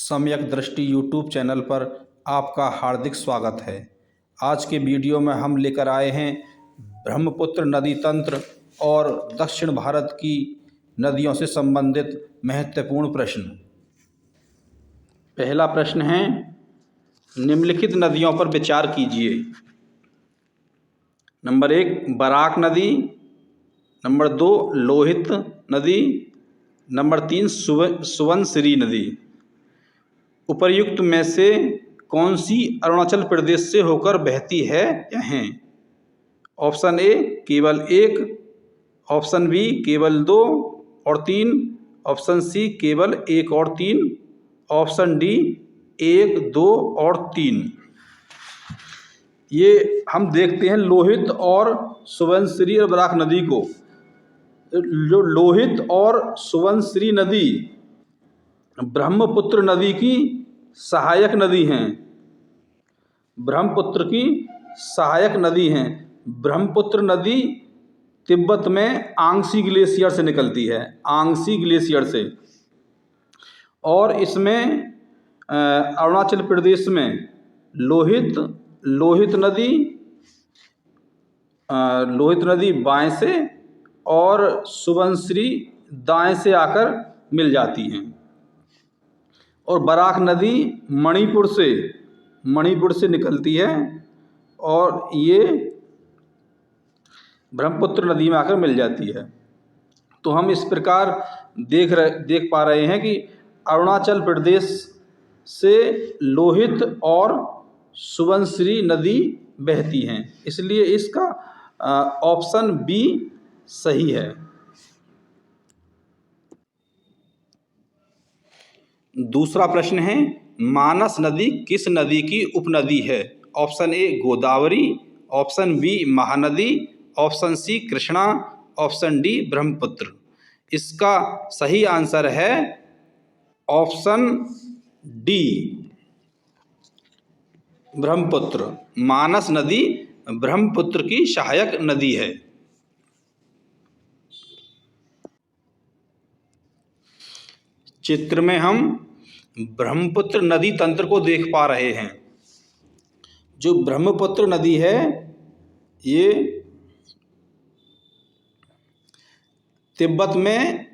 सम्यक दृष्टि YouTube channel पर आपका हार्दिक स्वागत है। आज के वीडियो में हम लेकर आए हैं ब्रह्मपुत्र नदी तंत्र और दक्षिण भारत की नदियों से संबंधित महत्वपूर्ण प्रश्न। पहला प्रश्न है, निम्नलिखित नदियों पर विचार कीजिए। नंबर 1 बराक नदी, नंबर 2 लोहित नदी, नंबर 3 सुबनसिरी नदी। उपर्युक्त में से कौन सी अरुणाचल प्रदेश से होकर बहती है या हैं? ऑप्शन ए केवल 1, ऑप्शन बी केवल 2 और 3, ऑप्शन सी केवल 1 और 3, ऑप्शन डी 1, 2 और 3। ये हम देखते हैं लोहित और सुबनसिरी और बराक नदी को। जो लोहित और सुबनसिरी नदी ब्रह्मपुत्र नदी की सहायक नदी हैं। ब्रह्मपुत्र की सहायक नदी हैं। ब्रह्मपुत्र नदी तिब्बत में आंगसी ग्लेशियर से निकलती है, आंगसी ग्लेशियर से। और इसमें अरुणाचल प्रदेश में लोहित नदी बाएं से और सुबनसिरी दाएं से आकर मिल जाती हैं। और बराक नदी मणिपुर से निकलती है और ये ब्रह्मपुत्र नदी में आकर मिल जाती है। तो हम इस प्रकार देख पा रहे हैं कि अरुणाचल प्रदेश से लोहित और सुबनसिरी नदी बहती हैं, इसलिए इसका ऑप्शन बी सही है। दूसरा प्रश्न है, मानस नदी किस नदी की उपनदी है? Option A Godavari, option B Mahanadi, option C Krishna, option D Brahmaputra. इसका सही आंसर है ऑप्शन डी ब्रह्मपुत्र। मानस नदी ब्रह्मपुत्र की सहायक नदी है। चित्र में हम ब्रह्मपुत्र नदी तंत्र को देख पा रहे हैं। जो ब्रह्मपुत्र नदी है ये तिब्बत में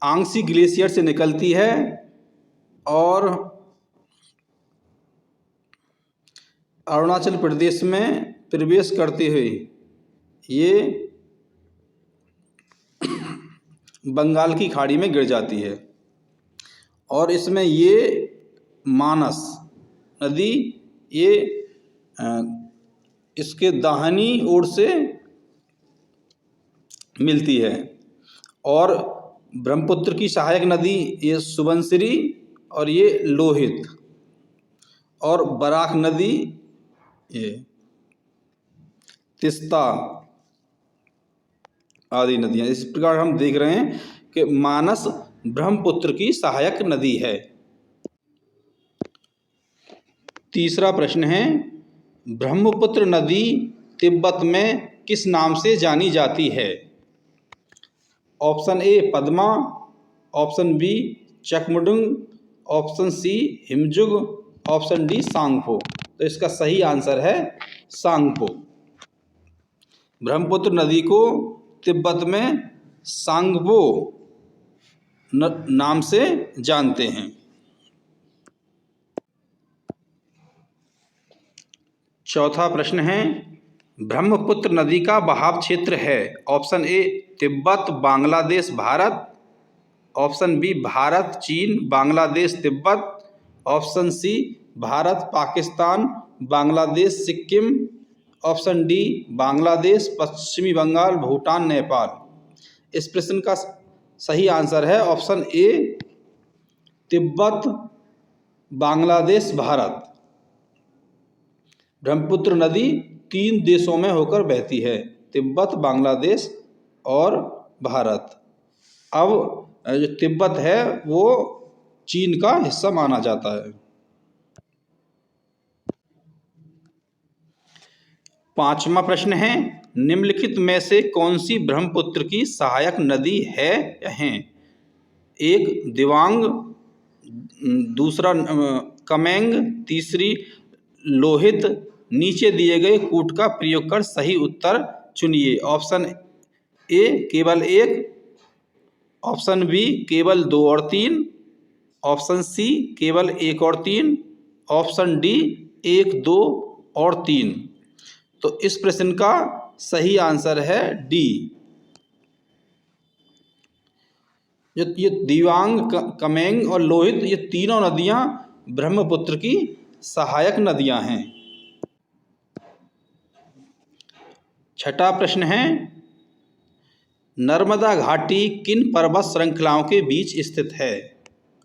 आंगसी ग्लेशियर से निकलती है और अरुणाचल प्रदेश में प्रवेश करते हुए ये बंगाल की खाड़ी में गिर जाती है। और इसमें ये मानस नदी ये इसके दाहिनी ओर से मिलती है। और ब्रह्मपुत्र की सहायक नदी ये सुबनसिरी और ये लोहित, और बराक नदी ये तिस्ता आदि नदियाँ। इस प्रकार हम देख रहे हैं कि मानस ब्रह्मपुत्र की सहायक नदी है। तीसरा प्रश्न है, ब्रह्मपुत्र नदी तिब्बत में किस नाम से जानी जाती है? Option A Padma, option B चकमुडुंग, ऑप्शन सी हिमजुग, ऑप्शन डी सांगपो। तो इसका सही आंसर है सांगपो। ब्रह्मपुत्र नदी को तिब्बत में सांगपो नाम से जानते हैं। चौथा प्रश्न है, ब्रह्मपुत्र नदी का बहाव क्षेत्र है। Option A Tibet Bangladesh Bharat, option B Bharat चीन Bangladesh Tibet, option C Bharat Pakistan Bangladesh Sikkim, option D Bangladesh पश्चिमी बंगाल भूटान नेपाल। इस प्रश्न का सही आंसर है ऑप्शन ए तिब्बत बांग्लादेश भारत। ब्रह्मपुत्र नदी 3 देशों में होकर बहती है, तिब्बत, बांग्लादेश और भारत। अब जो तिब्बत है वो चीन का हिस्सा माना जाता है। पांचवा प्रश्न है, निम्नलिखित में से कौन सी ब्रह्मपुत्र की सहायक नदी है या हैं? 1 दिबांग, दूसरा कमेंग, तीसरी लोहित। नीचे दिए गए कूट का प्रयोग कर सही उत्तर चुनिए। ऑप्शन ए केवल एक, ऑप्शन बी केवल 2 और 3, ऑप्शन सी केवल 1 और 3, ऑप्शन डी 1, 2 और 3। तो इस प्रश्न का सही आंसर है डी। ये दिवांग, कमेंग और लोहित, ये तीनों नदियां ब्रह्मपुत्र की सहायक नदियां हैं। छठा प्रश्न है, नर्मदा घाटी किन पर्वत श्रृंखलाओं के बीच स्थित है?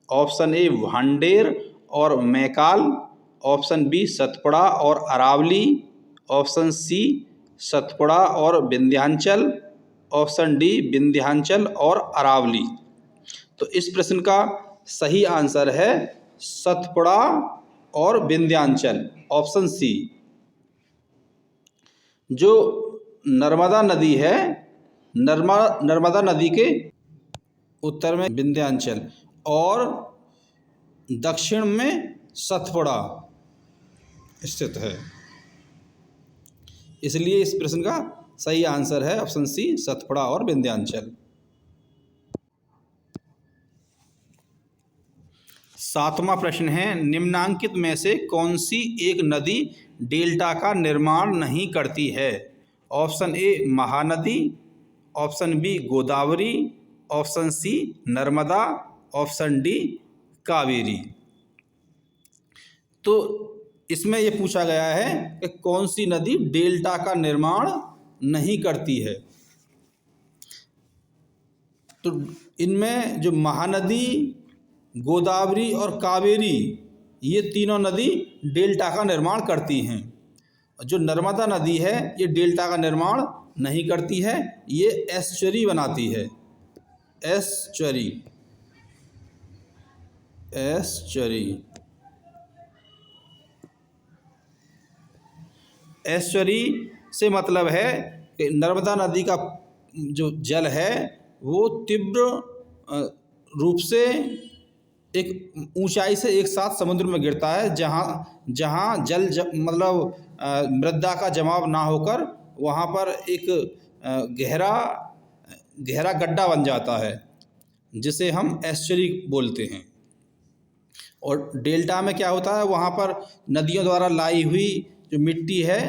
ऑप्शन ए भांडेर और मैकाल, ऑप्शन बी सतपुड़ा और अरावली, ऑप्शन सी सतपुड़ा और विंध्याचल, ऑप्शन डी विंध्याचल और अरावली। तो इस प्रश्न का सही आंसर है सतपुड़ा और विंध्याचल, ऑप्शन सी। जो नर्मदा नदी है, नर्मदा नदी के उत्तर में विंध्याचल और दक्षिण में सतपुड़ा स्थित है, इसलिए इस प्रश्न का सही आंसर है ऑप्शन सी सतपुड़ा और विंध्याचल। सातवां प्रश्न है, निम्नांकित में से कौन सी एक नदी डेल्टा का निर्माण नहीं करती है? Option A Mahanadi, option B Godavari, option C Narmada, option D Kaveri. तो इसमें यह पूछा गया है कि कौन सी नदी डेल्टा का निर्माण नहीं करती है। तो इनमें जो महानदी, गोदावरी और कावेरी, ये तीनों नदी डेल्टा का निर्माण करती हैं। जो नर्मदा नदी है ये डेल्टा का निर्माण नहीं करती है, ये एस्चुरी बनाती है, एस्चुरी, एस्चुरी। एस्चुरी से मतलब है कि नर्मदा नदी का जो जल है वो तीव्र रूप से एक ऊंचाई से एक साथ समुद्र में गिरता है, जहाँ जल मतलब मृदा का जमाव ना होकर वहाँ पर एक गहरा गड्ढा बन जाता है, जिसे हम एस्चुरी बोलते हैं। और डेल्टा में क्या होता है, वहाँ पर नदियों द्वारा लाई हुई जो मिट्टी है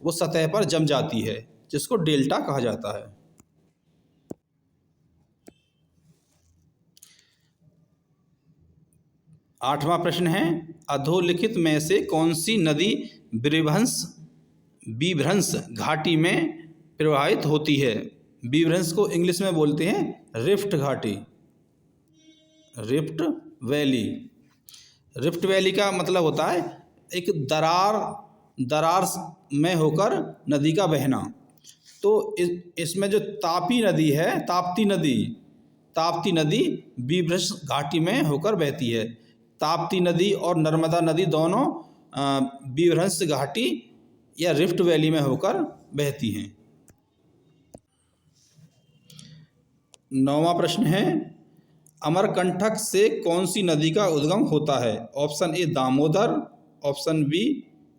वो सतह पर जम जाती है, जिसको डेल्टा कहा जाता है। आठवां प्रश्न है, अधोलिखित में से कौन सी नदी बीभ्रंश घाटी में प्रवाहित होती है? बीभ्रंश को इंग्लिश में बोलते हैं रिफ्ट घाटी, रिफ्ट वैली। रिफ्ट वैली का मतलब होता है एक दरार में होकर नदी का बहना। तो इसमें जो ताप्ती नदी है, ताप्ती नदी बीभ्रंश घाटी में होकर बहती है। ताप्ती नदी और नर्मदा नदी दोनों बीभ्रंश घाटी या रिफ्ट वैली में होकर बहती हैं। नौवां प्रश्न है, अमरकंटक से कौन सी नदी का उद्गम होता है? Option A Damodar, option B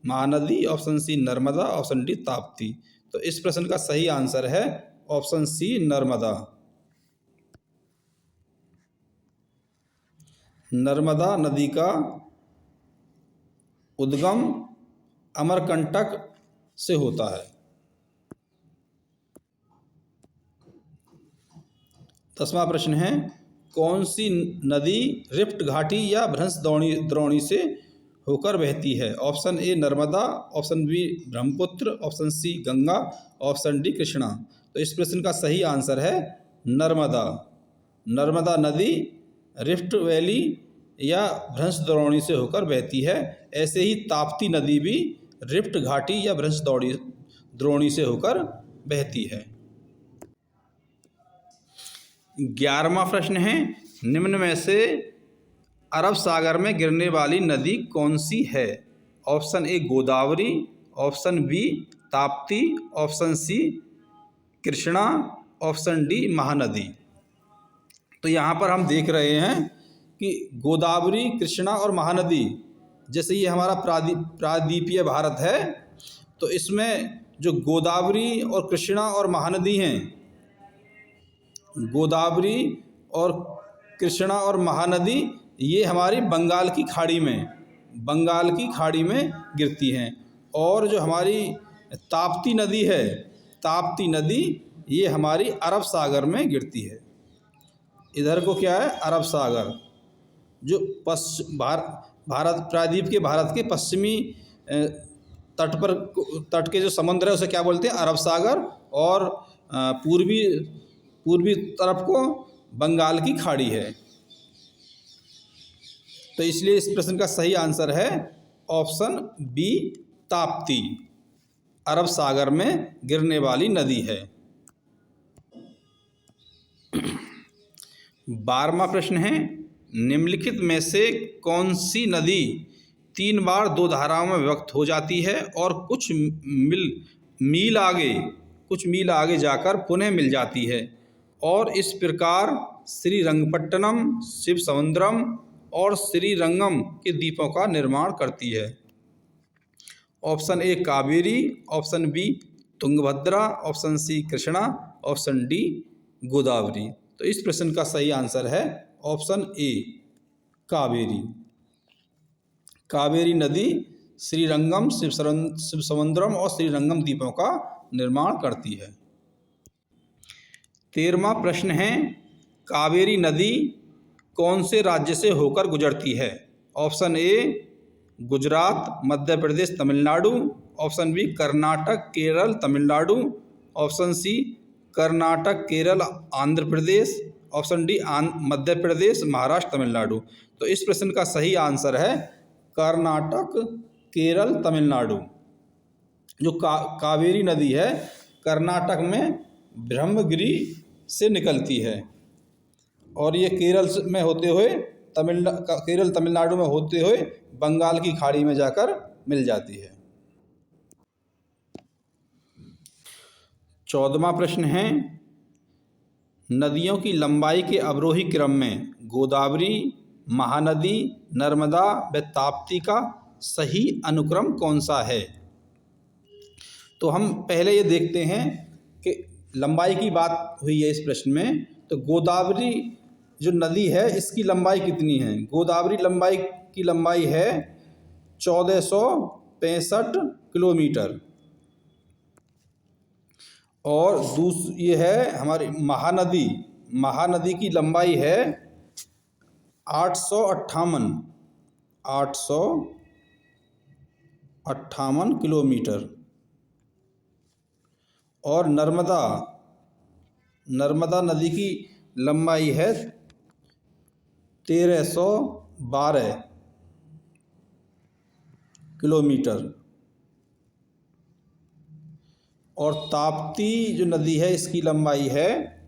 Mahanadi, option C Narmada, option D Tapti. तो इस प्रश्न का सही आंसर है ऑप्शन सी नर्मदा। नर्मदा नदी का उद्गम अमरकंटक से होता है। 10वां प्रश्न है, कौन सी नदी रिफ्ट घाटी या भ्रंश द्रोणी से होकर बहती है? Option A Narmada, option B Brahmaputra, option C Ganga, option D Krishna. तो इस प्रश्न का सही आंसर है नर्मदा। नर्मदा नदी रिफ्ट वैली या भ्रंश द्रोणी से होकर बहती है। ऐसे ही ताप्ती नदी भी रिफ्ट घाटी या भ्रंश द्रोणी से होकर बहती है। 11वां प्रश्न है, निम्न में से अरब सागर में गिरने वाली नदी कौन सी है? Option A Godavari, option B Tapti, option C Krishna, option D Mahanadi. तो यहाँ पर हम देख रहे हैं कि गोदावरी, कृष्णा और महानदी, जैसे ये हमारा प्रायद्वीपीय भारत है, तो इसमें जो गोदावरी और कृष्णा और महानदी हैं, गोदावरी और कृष्णा और महानदी ये हमारी बंगाल की खाड़ी में गिरती हैं। और जो हमारी ताप्ती नदी है, ताप्ती नदी ये हमारी अरब सागर में गिरती है। इधर को क्या है, अरब सागर, जो भारत प्रायद्वीप के भारत के पश्चिमी तट के जो समुद्र है उसे क्या बोलते हैं, अरब सागर, और पूर्वी तरफ को बंगाल की खाड़ी है। तो इसलिए इस प्रश्न का सही आंसर है ऑप्शन बी, ताप्ती, अरब सागर में गिरने वाली नदी है। 12वां प्रश्न है, निम्नलिखित में से कौन सी नदी 3 बार 2 धाराओं में विभक्त हो जाती है और कुछ मील आगे जाकर पुनः मिल जाती है, और इस प्रकार श्रीरंगपट्टनम, शिवसमुद्रम और श्रीरंगम के द्वीपों का निर्माण करती है? Option A Kaveri, option B Tungabhadra, option C Krishna, option D Godavari. तो इस प्रश्न का सही आंसर है ऑप्शन ए, कावेरी। कावेरी नदी श्रीरंगम, शिवसमुद्रम और श्रीरंगम द्वीपों का निर्माण करती है। 13वां प्रश्न है, कावेरी नदी कौन से राज्य से होकर गुजरती है? Option A Gujarat, Madhya Pradesh, Tamil Nadu, option B Karnataka, Kerala, Tamil Nadu, option C Karnataka, Kerala, Andhra Pradesh, option D Madhya Pradesh, Maharashtra, Tamil Nadu. तो इस प्रश्न का सही आंसर है कर्नाटक, केरल, तमिलनाडु। जो कावेरी नदी है कर्नाटक में ब्रह्मगिरी से निकलती है, और ये केरल में होते हुए केरल तमिलनाडु में होते हुए बंगाल की खाड़ी में जाकर मिल जाती है। 14वां प्रश्न है, नदियों की लंबाई के अवरोही क्रम में गोदावरी, महानदी, नर्मदा व ताप्ती का सही अनुक्रम कौन सा है? तो हम पहले ये देखते हैं कि लंबाई की बात हुई है इस प्रश्न में, तो गोदावरी जो नदी है इसकी लंबाई कितनी है? गोदावरी की लंबाई है 1465 किलोमीटर, और ये है हमारी महानदी की लंबाई है 858 किलोमीटर, और नर्मदा नदी की लंबाई है 1312 किलोमीटर, और ताप्ती जो नदी है इसकी लंबाई है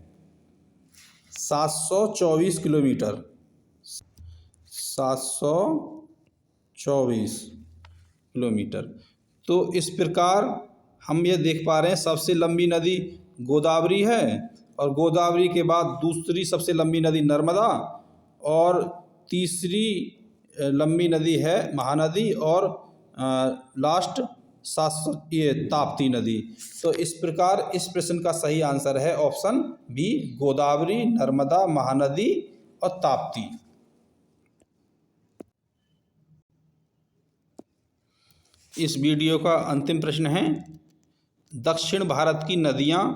724 किलोमीटर, 724 किलोमीटर। तो इस प्रकार हम ये देख पा रहे हैं सबसे लंबी नदी गोदावरी है, और गोदावरी के बाद दूसरी सबसे लंबी नदी नर्मदा, और तीसरी लंबी नदी है महानदी, और लास्ट ये ताप्ती नदी। तो इस प्रकार इस प्रश्न का सही आंसर है ऑप्शन बी, गोदावरी, नर्मदा, महानदी और ताप्ती। इस वीडियो का अंतिम प्रश्न है, दक्षिण भारत की नदियां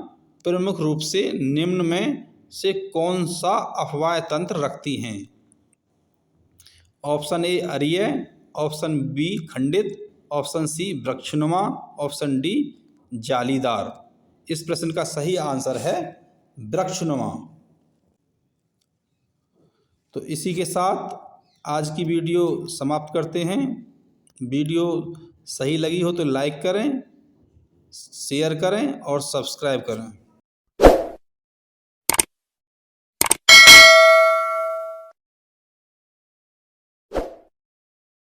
प्रमुख रूप से निम्न में से कौन सा अफवाह तंत्र रखती हैं? ऑप्शन ए अरीय, ऑप्शन बी खंडित, ऑप्शन सी वृक्षनुमा, ऑप्शन डी जालीदार। इस प्रश्न का सही आंसर है वृक्षनुमा। तो इसी के साथ आज की वीडियो समाप्त करते हैं। वीडियो सही लगी हो तो लाइक करें, शेयर करें और सब्सक्राइब करें।